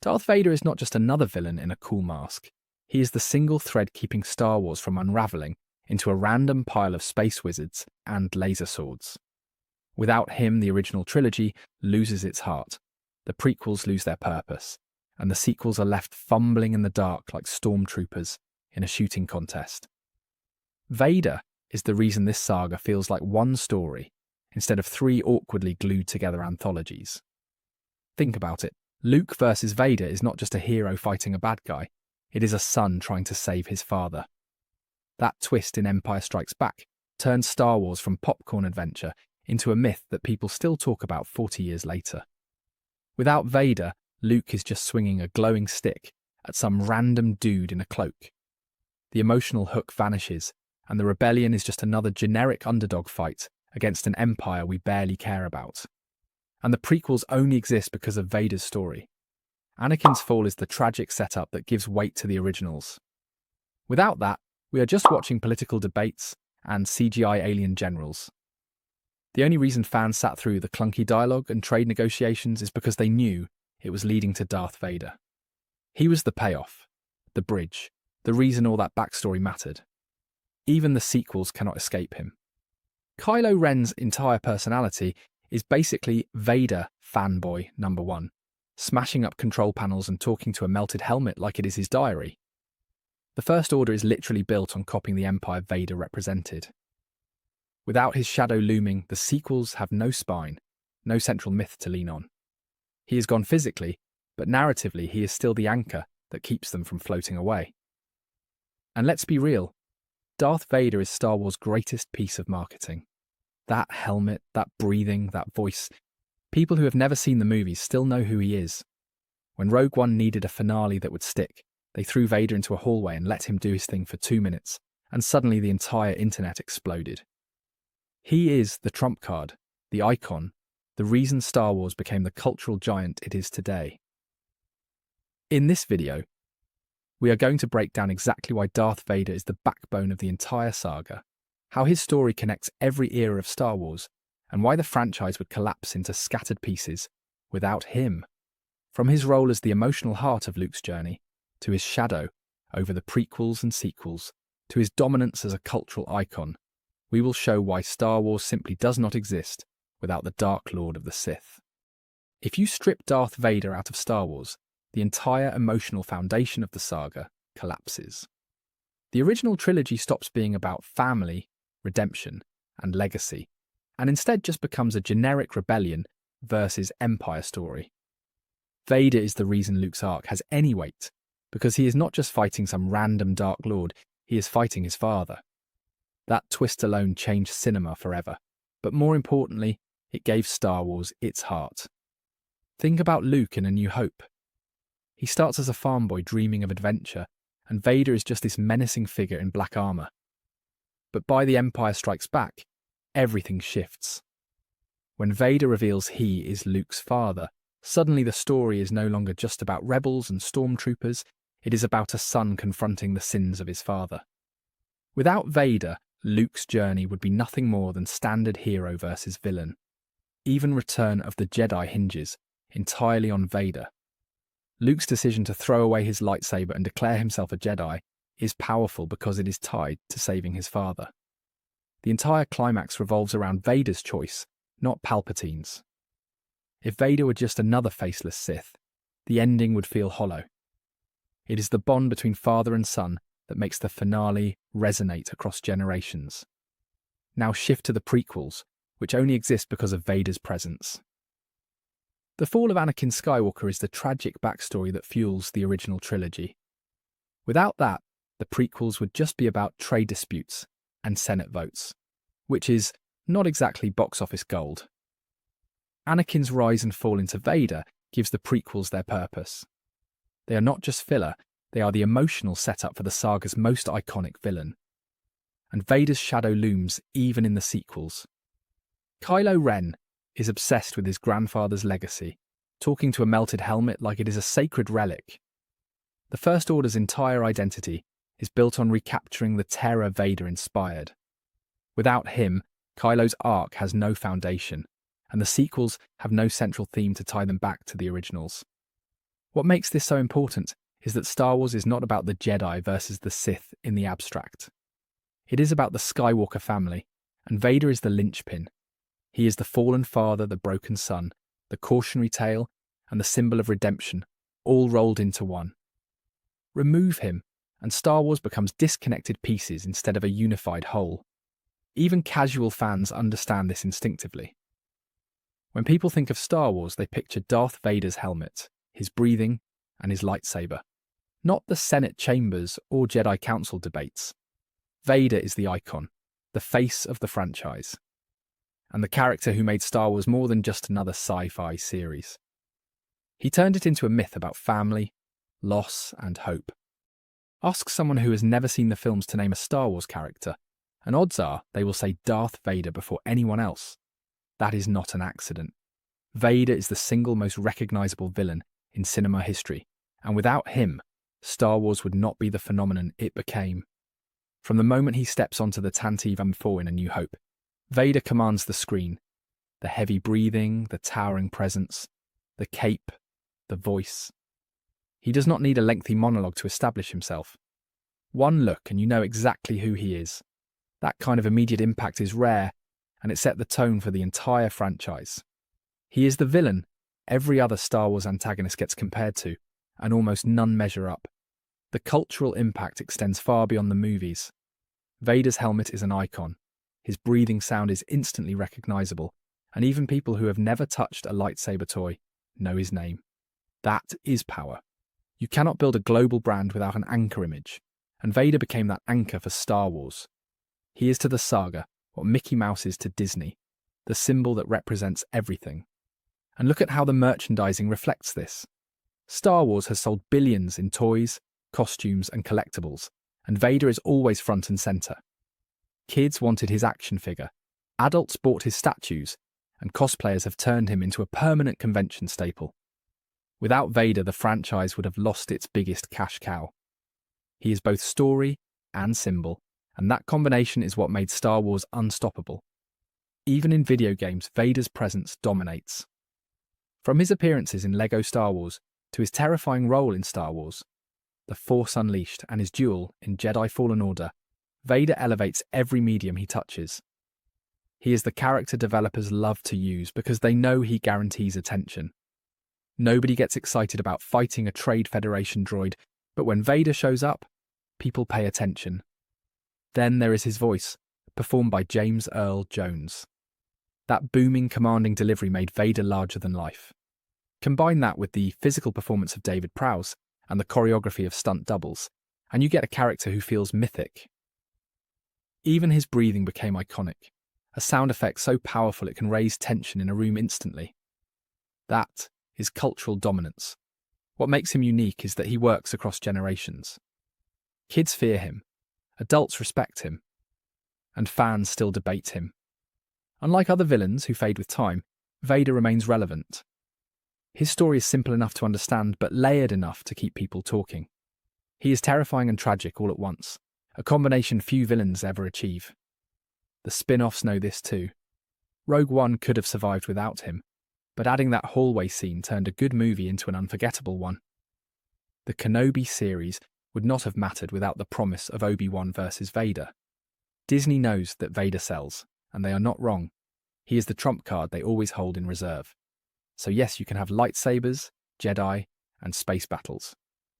Darth Vader is not just another villain in a cool mask. He is the single thread keeping Star Wars from unraveling into a random pile of space wizards and laser swords. Without him, the original trilogy loses its heart, the prequels lose their purpose, and the sequels are left fumbling in the dark like stormtroopers in a shooting contest. Vader is the reason this saga feels like one story instead of three awkwardly glued together anthologies. Think about it. Luke versus Vader is not just a hero fighting a bad guy, it is a son trying to save his father. That twist in Empire Strikes Back turns Star Wars from popcorn adventure into a myth that people still talk about 40 years later. Without Vader, Luke is just swinging a glowing stick at some random dude in a cloak. The emotional hook vanishes, and the rebellion is just another generic underdog fight against an empire we barely care about. And the prequels only exist because of Vader's story. Anakin's fall is the tragic setup that gives weight to the originals. Without that, we are just watching political debates and CGI alien generals. The only reason fans sat through the clunky dialogue and trade negotiations is because they knew it was leading to Darth Vader. He was the payoff, the bridge, the reason all that backstory mattered. Even the sequels cannot escape him. Kylo Ren's entire personality is basically Vader fanboy number one, smashing up control panels and talking to a melted helmet like it is his diary. The First Order is literally built on copying the Empire Vader represented. Without his shadow looming, the sequels have no spine, no central myth to lean on. He is gone physically, but narratively he is still the anchor that keeps them from floating away. And let's be real, Darth Vader is Star Wars' greatest piece of marketing. That helmet, that breathing, that voice. People who have never seen the movies still know who he is. When Rogue One needed a finale that would stick, they threw Vader into a hallway and let him do his thing for 2 minutes, and suddenly the entire internet exploded. He is the trump card, the icon, the reason Star Wars became the cultural giant it is today. In this video, we are going to break down exactly why Darth Vader is the backbone of the entire saga, how his story connects every era of Star Wars, and why the franchise would collapse into scattered pieces without him. From his role as the emotional heart of Luke's journey, to his shadow over the prequels and sequels, to his dominance as a cultural icon, we will show why Star Wars simply does not exist without the Dark Lord of the Sith. If you strip Darth Vader out of Star Wars, the entire emotional foundation of the saga collapses. The original trilogy stops being about family, redemption, and legacy, and instead just becomes a generic rebellion versus empire story. Vader is the reason Luke's arc has any weight, because he is not just fighting some random Dark Lord, he is fighting his father. That twist alone changed cinema forever, but more importantly, it gave Star Wars its heart. Think about Luke in A New Hope. He starts as a farm boy dreaming of adventure, and Vader is just this menacing figure in black armor. But by The Empire Strikes Back, everything shifts. When Vader reveals he is Luke's father, suddenly the story is no longer just about rebels and stormtroopers, it is about a son confronting the sins of his father. Without Vader, Luke's journey would be nothing more than standard hero versus villain. Even Return of the Jedi hinges entirely on Vader. Luke's decision to throw away his lightsaber and declare himself a Jedi is powerful because it is tied to saving his father. The entire climax revolves around Vader's choice, not Palpatine's. If Vader were just another faceless Sith, the ending would feel hollow. It is the bond between father and son that makes the finale resonate across generations. Now shift to the prequels, which only exist because of Vader's presence. The fall of Anakin Skywalker is the tragic backstory that fuels the original trilogy. Without that, the prequels would just be about trade disputes and Senate votes, which is not exactly box office gold. Anakin's rise and fall into Vader gives the prequels their purpose. They are not just filler, they are the emotional setup for the saga's most iconic villain. And Vader's shadow looms even in the sequels. Kylo Ren is obsessed with his grandfather's legacy, talking to a melted helmet like it is a sacred relic. The First Order's entire identity is built on recapturing the terror Vader inspired. Without him, Kylo's arc has no foundation, and the sequels have no central theme to tie them back to the originals. What makes this so important is that Star Wars is not about the Jedi versus the Sith in the abstract. It is about the Skywalker family, and Vader is the linchpin. He is the fallen father, the broken son, the cautionary tale, and the symbol of redemption, all rolled into one. Remove him, and Star Wars becomes disconnected pieces instead of a unified whole. Even casual fans understand this instinctively. When people think of Star Wars, they picture Darth Vader's helmet, his breathing, and his lightsaber. Not the Senate chambers or Jedi Council debates. Vader is the icon, the face of the franchise, and the character who made Star Wars more than just another sci-fi series. He turned it into a myth about family, loss, and hope. Ask someone who has never seen the films to name a Star Wars character, and odds are they will say Darth Vader before anyone else. That is not an accident. Vader is the single most recognizable villain in cinema history, and without him, Star Wars would not be the phenomenon it became. From the moment he steps onto the Tantive M4 in A New Hope, Vader commands the screen. The heavy breathing, the towering presence, the cape, the voice. He does not need a lengthy monologue to establish himself. One look and you know exactly who he is. That kind of immediate impact is rare, and it set the tone for the entire franchise. He is the villain every other Star Wars antagonist gets compared to, and almost none measure up. The cultural impact extends far beyond the movies. Vader's helmet is an icon. His breathing sound is instantly recognizable, and even people who have never touched a lightsaber toy know his name. That is power. You cannot build a global brand without an anchor image, and Vader became that anchor for Star Wars. He is to the saga what Mickey Mouse is to Disney, the symbol that represents everything. And look at how the merchandising reflects this. Star Wars has sold billions in toys, costumes, and collectibles, and Vader is always front and center. Kids wanted his action figure, adults bought his statues, and cosplayers have turned him into a permanent convention staple. Without Vader, the franchise would have lost its biggest cash cow. He is both story and symbol, and that combination is what made Star Wars unstoppable. Even in video games, Vader's presence dominates. From his appearances in LEGO Star Wars to his terrifying role in Star Wars, The Force Unleashed, and his duel in Jedi Fallen Order, Vader elevates every medium he touches. He is the character developers love to use because they know he guarantees attention. Nobody gets excited about fighting a Trade Federation droid, but when Vader shows up, people pay attention. Then there is his voice, performed by James Earl Jones. That booming, commanding delivery made Vader larger than life. Combine that with the physical performance of David Prowse and the choreography of stunt doubles, and you get a character who feels mythic. Even his breathing became iconic, a sound effect so powerful it can raise tension in a room instantly. That is cultural dominance. What makes him unique is that he works across generations. Kids fear him, adults respect him, and fans still debate him. Unlike other villains who fade with time, Vader remains relevant. His story is simple enough to understand, but layered enough to keep people talking. He is terrifying and tragic all at once, a combination few villains ever achieve. The spin-offs know this too. Rogue One could have survived without him, but adding that hallway scene turned a good movie into an unforgettable one. The Kenobi series would not have mattered without the promise of Obi-Wan versus Vader. Disney knows that Vader sells, and they are not wrong. He is the trump card they always hold in reserve. So yes, you can have lightsabers, Jedi, and space battles.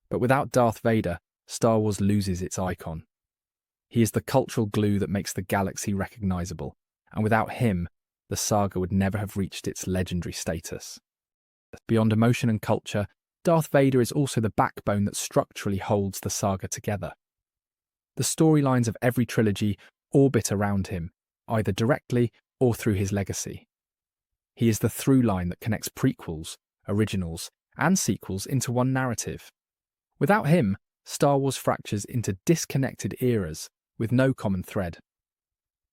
But without Darth Vader, Star Wars loses its icon. He is the cultural glue that makes the galaxy recognizable, and without him, the saga would never have reached its legendary status. Beyond emotion and culture, Darth Vader is also the backbone that structurally holds the saga together. The storylines of every trilogy orbit around him, either directly or through his legacy. He is the through line that connects prequels, originals, and sequels into one narrative. Without him, Star Wars fractures into disconnected eras with no common thread.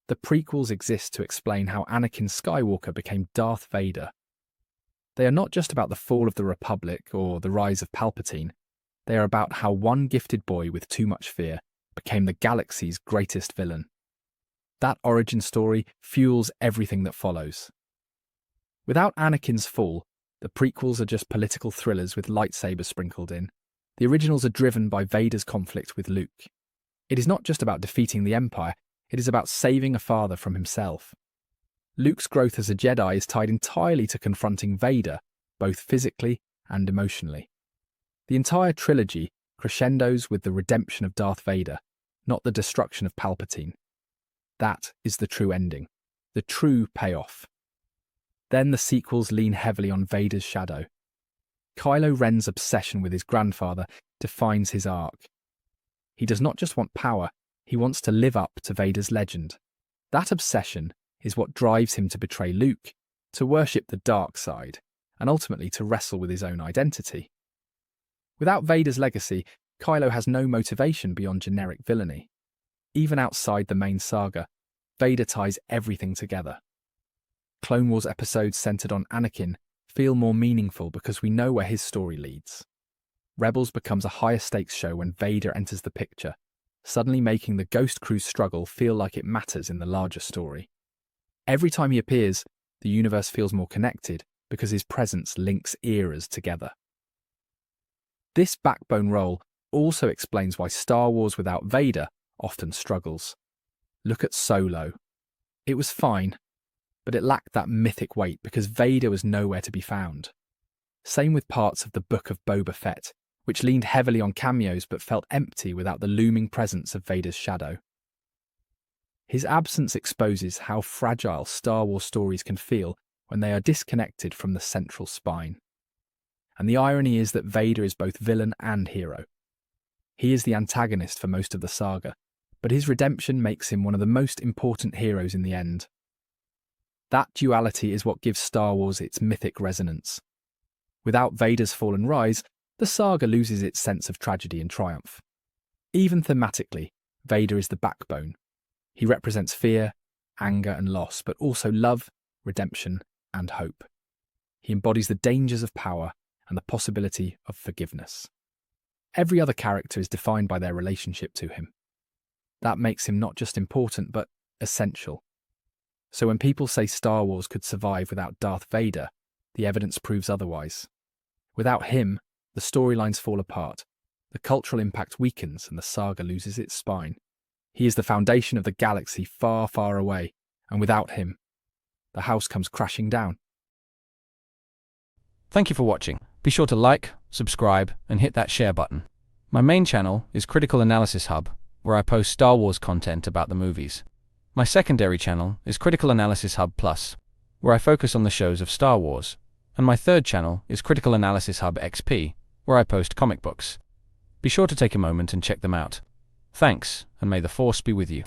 The prequels exist to explain how Anakin Skywalker became Darth Vader. They are not just about the fall of the Republic or the rise of Palpatine. They are about how one gifted boy with too much fear became the galaxy's greatest villain. That origin story fuels everything that follows. Without Anakin's fall, The prequels are just political thrillers with lightsabers sprinkled in. The originals are driven by Vader's conflict with Luke. It is not just about defeating the Empire, it is about saving a father from himself. Luke's growth as a Jedi is tied entirely to confronting Vader, both physically and emotionally. The entire trilogy crescendos with the redemption of Darth Vader, not the destruction of Palpatine. That is the true ending, the true payoff. Then the sequels lean heavily on Vader's shadow. Kylo Ren's obsession with his grandfather defines his arc. He does not just want power, he wants to live up to Vader's legend. That obsession is what drives him to betray Luke, to worship the dark side, and ultimately to wrestle with his own identity. Without Vader's legacy, Kylo has no motivation beyond generic villainy. Even outside the main saga, Vader ties everything together. Clone Wars episodes centered on Anakin feel more meaningful because we know where his story leads. Rebels becomes a higher stakes show when Vader enters the picture, suddenly making the Ghost Crew's struggle feel like it matters in the larger story. Every time he appears, the universe feels more connected because his presence links eras together. This backbone role also explains why Star Wars without Vader often struggles. Look at Solo. It was fine, but it lacked that mythic weight because Vader was nowhere to be found. Same with parts of the Book of Boba Fett, which leaned heavily on cameos but felt empty without the looming presence of Vader's shadow. His absence exposes how fragile Star Wars stories can feel when they are disconnected from the central spine. And the irony is that Vader is both villain and hero. He is the antagonist for most of the saga, but his redemption makes him one of the most important heroes in the end. That duality is what gives Star Wars its mythic resonance. Without Vader's fall and rise, the saga loses its sense of tragedy and triumph. Even thematically, Vader is the backbone. He represents fear, anger and loss, but also love, redemption and hope. He embodies the dangers of power and the possibility of forgiveness. Every other character is defined by their relationship to him. That makes him not just important, but essential. So when people say Star Wars could survive without Darth Vader, the evidence proves otherwise. Without him, the storylines fall apart, the cultural impact weakens, and the saga loses its spine. He is the foundation of the galaxy far, far away, and without him, the house comes crashing down. Thank you for watching. Be sure to like, subscribe, and hit that share button. My main channel is Critical Analysis Hub, where I post Star Wars content about the movies. My secondary channel is Critical Analysis Hub Plus, where I focus on the shows of Star Wars. And my third channel is Critical Analysis Hub XP, where I post comic books. Be sure to take a moment and check them out. Thanks, and may the Force be with you.